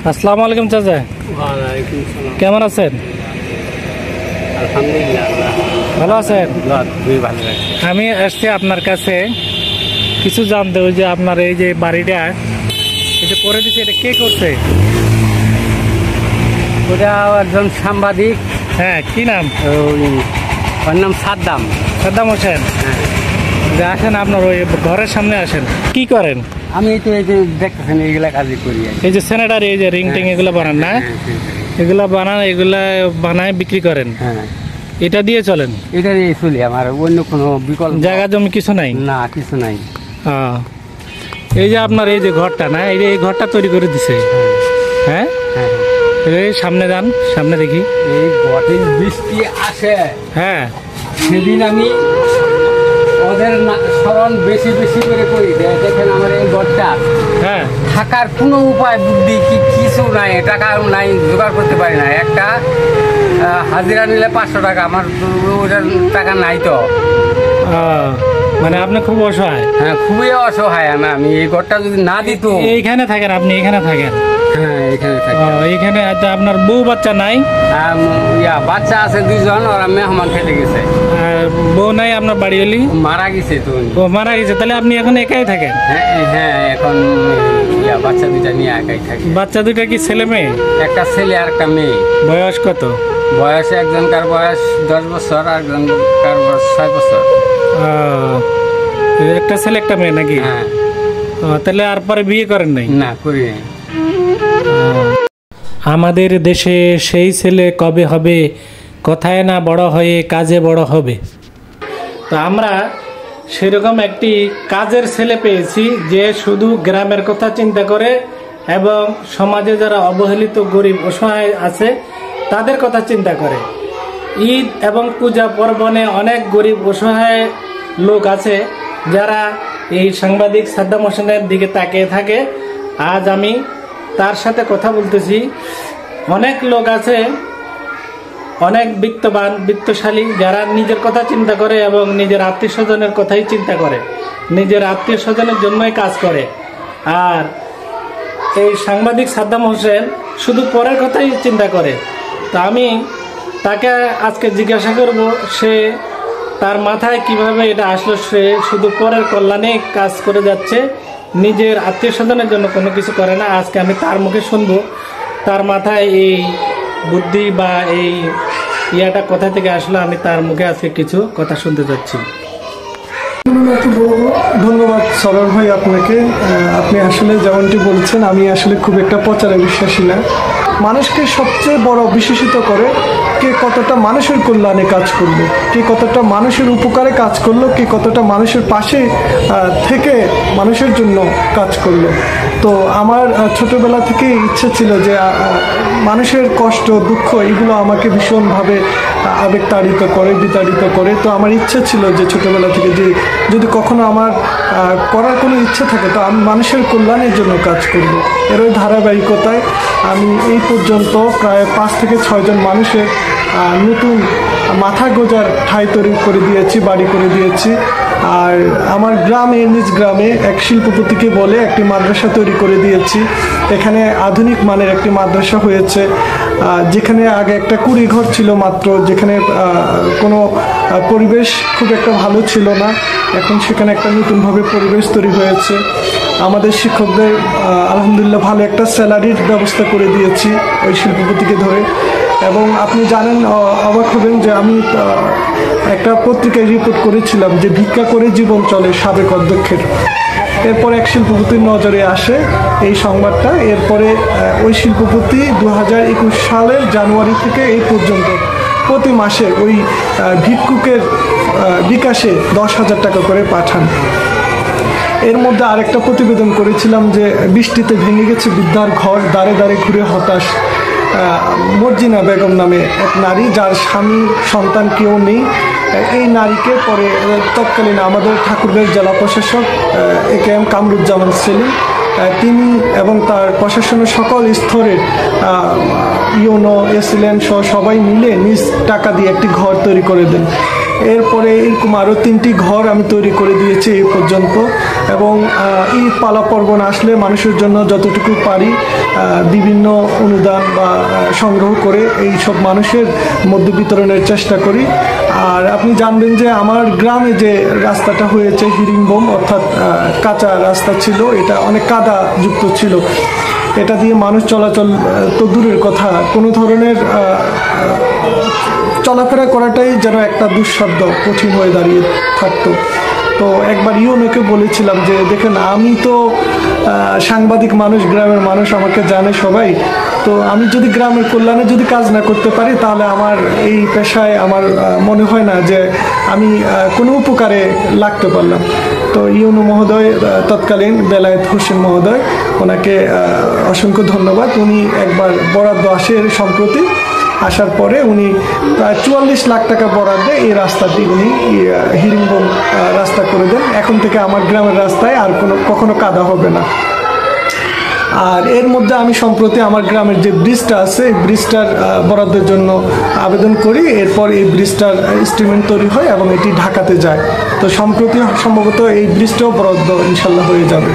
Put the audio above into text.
আসসালামু আলাইকুম চাচা। ওয়ালাইকুম সালাম। কেমন আছেন? আলহামদুলিল্লাহ ভালো আছেন? খুবই ভালো লাগছে। আমি আসছি আপনার কাছে কিছু জানতে। ওই যে আপনার এই যে বাড়িটা এটা করে দিচ্ছে, এটা কে করছে? ওটা একজন সাংবাদিক। হ্যাঁ, কি নাম? ওর নাম সাদ্দাম। সাদ্দাম হোসেন। হ্যাঁ, আসেন, আপনার ওই ঘরের সামনে আসেন। কি করেন? আমি তো এই যে দেখতেছেন এইগুলা কাজই করি। এই যে স্যানিটারি, এই যে রিং টিং এগুলো বানান না? এগুলা বানান, এগুলা বানায় বিক্রি করেন? হ্যাঁ, এটা দিয়ে চলেন? এটা দিয়ে চলি, আমার অন্য কোনো বিকল্প জায়গা জমি কিছু নাই? না, কিছু নাই। এই যে আপনার এই যে ঘরটা না, এই যে এই ঘরটা তৈরি করে দিছে। হ্যাঁ, হ্যাঁ, এই সামনে যান, সামনে দেখি। এই ঘটিন বৃষ্টি আসে, হ্যাঁ, সেদিন আমি ওদের স্মরণ বেশি বেশি করে করি। দেখেন আমার এই ঘরটা, হ্যাঁ, থাকার কোনো উপায় বুদ্ধি কিছু নাই, টাকা নাই, জোগাড় করতে পারি না। একটা হাজিরা নিলে 500 টাকা, আমার ওটার টাকা নাই তো। মানে আপনি খুব অসহায়? হ্যাঁ, খুবই অসহায়। আমি এই ঘরটা যদি না দিত। এইখানে থাকেন আপনি? এখানে থাকেন? হ্যাঁ, এখানে থাকি। এইখানে আপনার বউ বাচ্চা নাই? বাচ্চা আছে 2 জন, ওরা মেহমান খেতে গেছে। বউ নাই আপনার বাড়ি? হলি মারা গেছে তো। ও মারা গেছে, তাহলে আপনি এখন একাই থাকেন? হ্যাঁ, হ্যাঁ, এখন বাচ্চা 2টা নিয়ে একাই থাকি। বাচ্চা 2টা কি ছেলে মেয়ে? একটা ছেলে আর একটা মেয়ে। বয়স কত? বয়স একজনকার বয়স 10 বছর, আর একজনকার বয়স 6 বছর। একটা ছেলে একটা মেয়ে নাকি? হ্যাঁ। তাহলে আর পরে বিয়ে করেন নাই? না, করি নাই। আমাদের দেশে সেই ছেলে কবে হবে, কথায় না বড় হয়ে কাজে বড় হবে। তো আমরা সেরকম একটি কাজের ছেলে পেয়েছি, যে শুধু গ্রামের কথা চিন্তা করে এবং সমাজে যারা অবহেলিত গরিব অসহায় আছে তাদের কথা চিন্তা করে। ঈদ এবং পূজা পার্বণে অনেক গরিব অসহায় লোক আছে যারা এই সাংবাদিক সাদ্দাম হোসেনের দিকে তাকিয়ে থাকে। আজ আমি তার সাথে কথা বলতেছি। অনেক লোক আছে, অনেক বিত্তবান বিত্তশালী, যারা নিজের কথা চিন্তা করে এবং নিজের আত্মীয় স্বজনের কথাই চিন্তা করে, নিজের আত্মীয় স্বজনের জন্যই কাজ করে। আর এই সাংবাদিক সাদ্দাম হোসেন শুধু পরের কথাই চিন্তা করে। তা আমি তাকে আজকে জিজ্ঞাসা করব, সে তার মাথায় কিভাবে এটা আসলো। সে শুধু পরের কল্যাণে কাজ করে যাচ্ছে, নিজের আত্মীয় স্বজনের জন্য কোনো কিছু করে না। আজকে আমি তার মুখে শুনবো তার মাথায় এই বুদ্ধি বা এই ইয়াটা কোথা থেকে আসলো। আমি তার মুখে আজকে কিছু কথা শুনতে যাচ্ছি। ধন্যবাদ সরল ভাই আপনাকে। আপনি আসলে যেমনটি বলছেন, আমি আসলে খুব একটা প্রচারে বিশ্বাসী না। মানুষকে সবচেয়ে বড় বিশেষিত করে কে কতটা মানুষের কল্যাণে কাজ করলো, কে কতটা মানুষের উপকারে কাজ করলো, কে কতটা মানুষের পাশে থেকে মানুষের জন্য কাজ করলো। তো আমার ছোটবেলা থেকে ইচ্ছে ছিল যে মানুষের কষ্ট দুঃখ এগুলো আমাকে ভীষণভাবে আবেগতাড়িত করে, বিতাড়িত করে। তো আমার ইচ্ছে ছিল যে ছোটবেলা থেকে যে যদি কখনো আমার করার কোনো ইচ্ছে থাকে তো আমি মানুষের কল্যাণের জন্য কাজ করব। এর ওই ধারাবাহিকতায় আমি এই পর্যন্ত প্রায় 5 থেকে 6 জন মানুষের নতুন মাথা গোজার ঠাঁই তৈরি করে দিয়েছি, বাড়ি করে দিয়েছি। আর আমার গ্রামে, নিজ গ্রামে এক শিল্পপতিকে বলে একটি মাদ্রাসা তৈরি করে দিয়েছি। এখানে আধুনিক মানের একটি মাদ্রাসা হয়েছে, যেখানে আগে একটা কুড়ি ঘর ছিল মাত্র, যেখানে কোনো পরিবেশ খুব একটা ভালো ছিল না। এখন সেখানে একটা নতুনভাবে পরিবেশ তৈরি হয়েছে। আমাদের শিক্ষকদের আলহামদুলিল্লাহ ভালো একটা স্যালারির ব্যবস্থা করে দিয়েছি ওই শিল্পপতিকে ধরে। এবং আপনি জানেন, অবাক হবেন যে আমি একটা পত্রিকায় রিপোর্ট করেছিলাম যে ভিক্ষা করে জীবন চলে সাবেক অধ্যক্ষের। এরপরে এক শিল্পপতির নজরে আসে এই সংবাদটা। এরপরে ওই শিল্পপতি 2021 সালের জানুয়ারি থেকে এই পর্যন্ত প্রতি মাসে ওই ভিক্ষুকের বিকাশে 10,000 টাকা করে পাঠান। এর মধ্যে আরেকটা প্রতিবেদন করেছিলাম যে বৃষ্টিতে ভেঙে গেছে বৃদ্ধার ঘর, দাঁড়ে দাঁড়ে ঘুরে হতাশ মর্জিনা বেগম নামে এক নারী, যার স্বামী সন্তান কেউ নেই। এই নারীকে পরে তৎকালীন আমাদের ঠাকুরগাঁও জেলা প্রশাসক AKM কামরুজ্জামান সেলিম, তিনি এবং তার প্রশাসনের সকল স্তরের ইউনো, এসিলেন সহ সবাই মিলে নিজ টাকা দিয়ে একটি ঘর তৈরি করে দেন। এরপরে এরকম আরও 3টি ঘর আমি তৈরি করে দিয়েছি এই পর্যন্ত। এবং ঈদ পালা পর্বণ আসলে মানুষের জন্য যতটুকু পারি বিভিন্ন অনুদান বা সংগ্রহ করে এই সব মানুষের মধ্যে বিতরণের চেষ্টা করি। আর আপনি জানবেন যে আমার গ্রামে যে রাস্তাটা হয়েছে হিরিংবোম, অর্থাৎ কাঁচা রাস্তা ছিল, এটা অনেক কাদা যুক্ত ছিল। এটা দিয়ে মানুষ চলাচল তো দূরের কথা, কোনো ধরনের চলাফেরা করাটাই যেন একটা দুঃসাধ্য, কঠিন হয়ে দাঁড়িয়ে থাকতো। তো একবার ইউনোকে বলেছিলাম যে দেখেন, আমি তো সাংবাদিক মানুষ, গ্রামের মানুষ, আমাকে জানে সবাই। তো আমি যদি গ্রামের কল্যাণে যদি কাজ না করতে পারি, তাহলে আমার এই পেশায় আমার মনে হয় না যে আমি কোনো উপকারে লাগতে পারলাম। তো ইউনো মহোদয়, তৎকালীন বেলায়েত হোসেন মহোদয়, ওনাকে অসংখ্য ধন্যবাদ। উনি একবার বরাদ্দ আসে সম্প্রতি, আসার পরে উনি প্রায় 44 লাখ টাকা বরাদ্দে এই রাস্তাটি উনি হিরিংবোম রাস্তা করে দেন। এখন থেকে আমার গ্রামের রাস্তায় আর কখনো কাদা হবে না। আর এর মধ্যে আমি সম্প্রতি আমার গ্রামের যে ব্রিজটা আছে, এই ব্রিজটার বরাদ্দের জন্য আবেদন করি। এরপর এই ব্রিজটার এস্টিমেট তৈরি হয় এবং এটি ঢাকাতে যায়। তো সম্প্রতি সম্ভবত এই ব্রিজটাও বরাদ্দ ইনশাল্লাহ হয়ে যাবে।